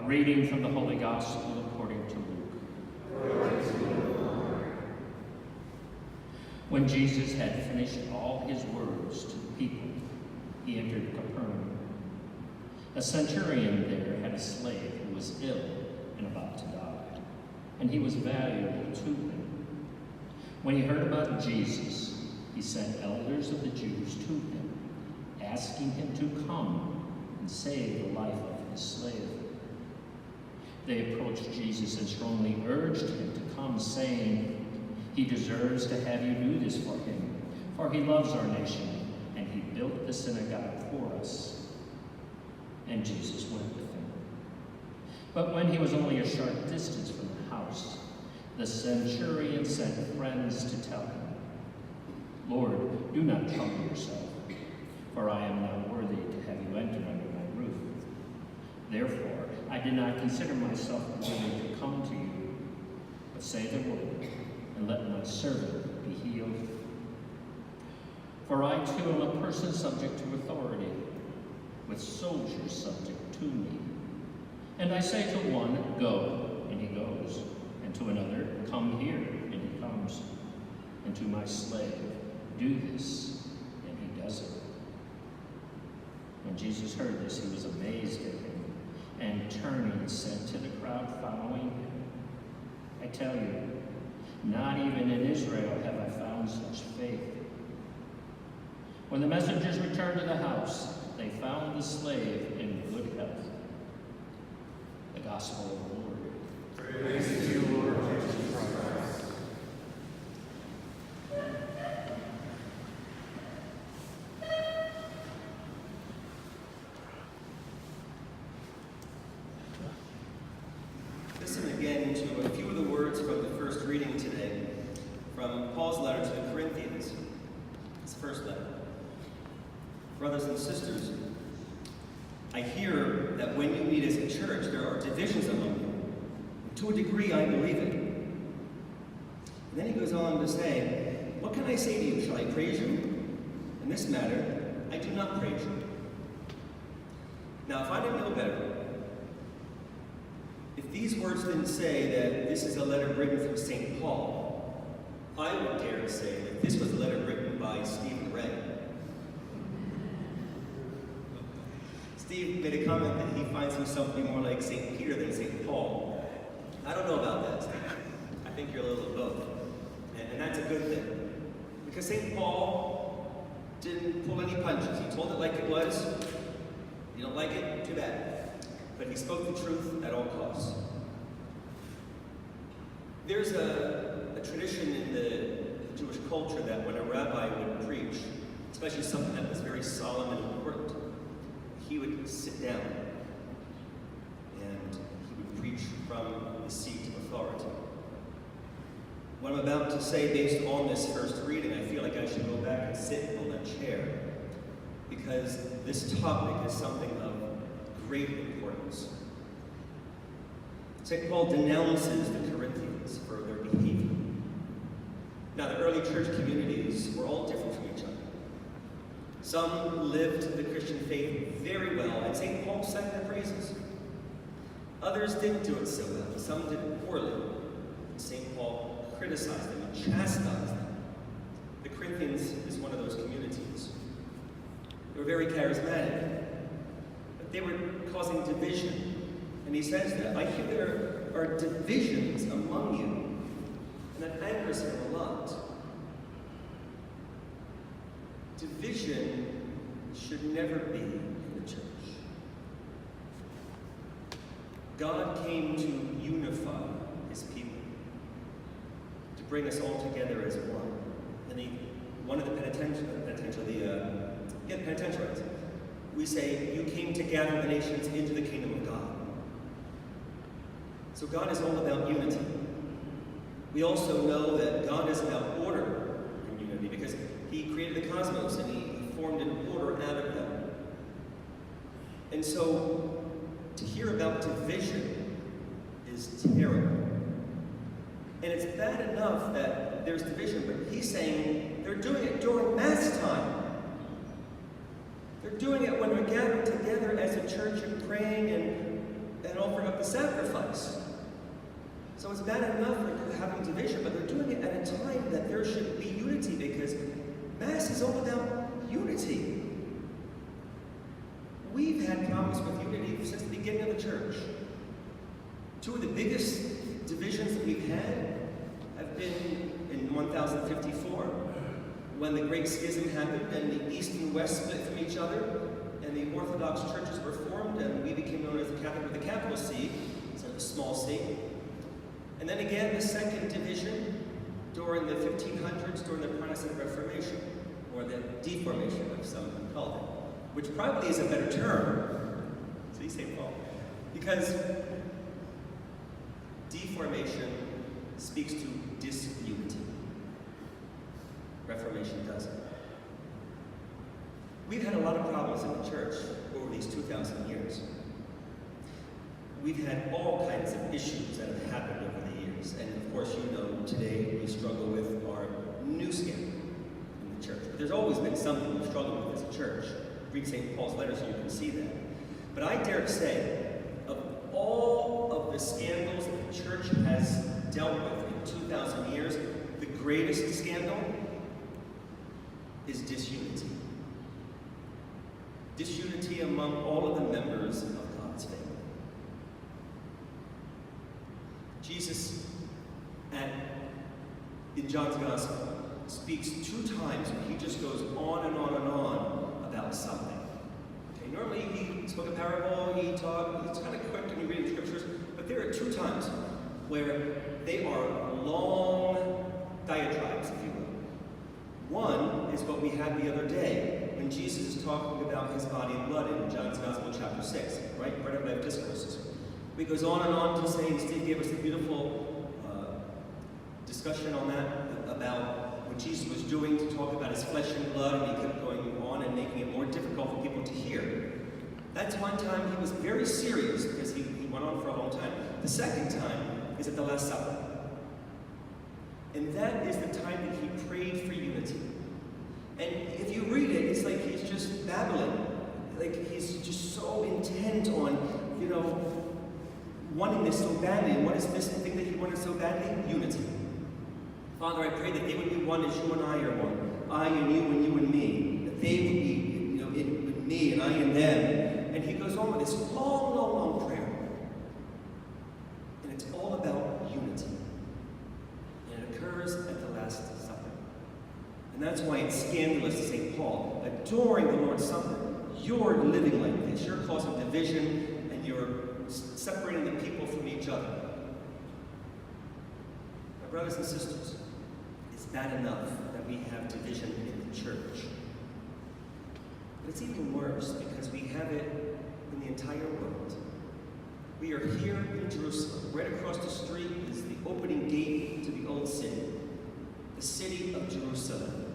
A reading from the Holy Gospel according to Luke. When Jesus had finished all his words to the people, he entered Capernaum. A centurion there had a slave who was ill and about to die, and he was valuable to him. When he heard about Jesus, he sent elders of the Jews to him, asking him to come and save the life of his slave. They approached Jesus and strongly urged him to come, saying, "He deserves to have you do this for him, for he loves our nation, and he built the synagogue for us." And Jesus went with him. But when he was only a short distance from the house, the centurion sent friends to tell him, "Lord, do not trouble yourself, for I am not worthy to have you enter under my roof. Therefore, I did not consider myself worthy to come to you, but say the word, and let my servant be healed. For I too am a person subject to authority, with soldiers subject to me. And I say to one, 'Go,' and he goes, and to another, 'Come here,' and he comes, and to my slave, 'Do this,' and he does it." When Jesus heard this, he was amazed at him, and turning said to the crowd following him, "I tell you, not even in Israel have I found such faith." When the messengers returned to the house, they found the slave in good health. The Gospel of the Lord. Praise to you, Lord Jesus Christ. Listen again to a few of the words from the first reading today from Paul's letter to the Corinthians. His first letter. Brothers and sisters, I hear that when you meet as a church, there are divisions among you. To a degree, I believe it. And then he goes on to say, "What can I say to you? Shall I praise you? In this matter, I do not praise you. Now, if I didn't know better, if these words didn't say that this is a letter written from St. Paul, I would dare to say that this was a letter written by Stephen Ray." Steve made a comment that he finds himself to be more like St. Peter than St. Paul. I don't know about that, Steve. I think you're a little of both. And that's a good thing. Because St. Paul didn't pull any punches. He told it like it was. You don't like it? Too bad. But he spoke the truth at all costs. There's a tradition in the Jewish culture that when a rabbi would preach, especially something that was very solemn and important, he would sit down and he would preach from the seat of authority. What I'm about to say based on this first reading, I feel like I should go back and sit on that chair, because this topic is something of great importance. St. Paul denounces the Corinthians for their behavior. Now, the early church communities were all different from each other. Some lived the Christian faith very well, and St. Paul sang their praises. Others didn't do it so well. Some did it poorly. St. Paul criticized them and chastised them. The Corinthians is one of those communities. They were very charismatic, but they were causing division. And he says that, "I hear there are divisions among you," and that angers him a lot. Division should never be in the church. God came to unify his people, to bring us all together as one. And one of the penitentiaries, we say, "You came to gather the nations into the kingdom of God." So God is all about unity. We also know that God is about order and unity, because he created the cosmos and he formed an order out of them. And so to hear about division is terrible. And it's bad enough that there's division, but he's saying they're doing it during Mass time. They're doing it when we're gathered together as a church and praying and and offering up the sacrifice. So it's bad enough for having division, but they're doing it at a time that there should be unity, because Mass is all about unity. We've had problems with unity since the beginning of the church. Two of the biggest divisions that we've had have been in 1054, when the Great Schism happened and the East and West split from each other, and the Orthodox churches were formed, and we became known as the Catholic with a capital C, instead of a small c. And then again, the second division during the 1500s, during the Protestant Reformation, or the deformation, as some call it, which probably is a better term. See, St. Paul. Because deformation speaks to disunity. Reformation doesn't. We've had a lot of problems in the church over these 2,000 years. We've had all kinds of issues that have happened over the years. And of course, you know, today we struggle with our new scandal in the church. But there's always been something we've struggled with as a church. Read St. Paul's letters and you can see that. But I dare say, of all of the scandals that the church has dealt with in 2,000 years, the greatest scandal is disunity. Disunity among all of the members of God's family. Jesus, in John's Gospel, speaks 2 times where he just goes on and on and on about something. Okay, normally he spoke a parable, he talked, it's kind of quick when you read the scriptures, but there are 2 times where they are long diatribes, if you will. One is what we had the other day, when Jesus is talking about his body and blood in John's Gospel, chapter 6, right of life discourses. He goes on and on to say, and Steve gave us a beautiful discussion on that, about what Jesus was doing to talk about his flesh and blood, and he kept going on and making it more difficult for people to hear. That's one time he was very serious, because he went on for a long time. The second time is at the Last Supper. And that is the time that he prayed for unity. And if you read it, it's like he's just babbling. Like he's just so intent on, wanting this so badly. And what is this thing that he wanted so badly? Unity. Father, I pray that they would be one as you and I are one. I and you and me. That they would be, with me and I and them. And he goes on with this long, long, long prayer. And it's all about unity. And it occurs at the Last Supper. And that's why it's scandalous to St. Paul that during the Lord's Supper, you're living like this. You're causing division and you're separating the people from each other. My brothers and sisters, it's bad enough that we have division in the church. But it's even worse because we have it in the entire world. We are here in Jerusalem. Right across the street is the opening gate to the Old City, the city of Jerusalem,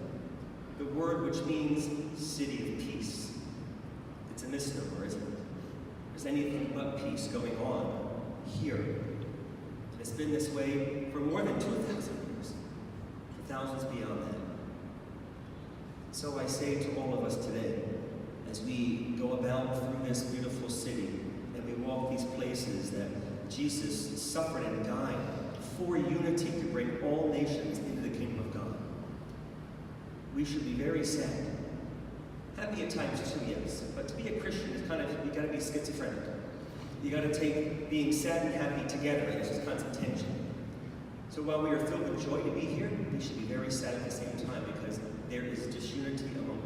the word which means city of peace. It's a misnomer, isn't it? There's anything but peace going on here. And it's been this way for more than 2,000 years, for thousands beyond that. So I say to all of us today, as we go about through this beautiful city, and we walk these places that Jesus suffered and died for unity to bring all nations into the kingdom of God, we should be very sad. Happy at times too, yes, but to be a Christian is you gotta be schizophrenic. You gotta take being sad and happy together, and there's just constant tension. So while we are filled with joy to be here, we should be very sad at the same time, because there is disunity among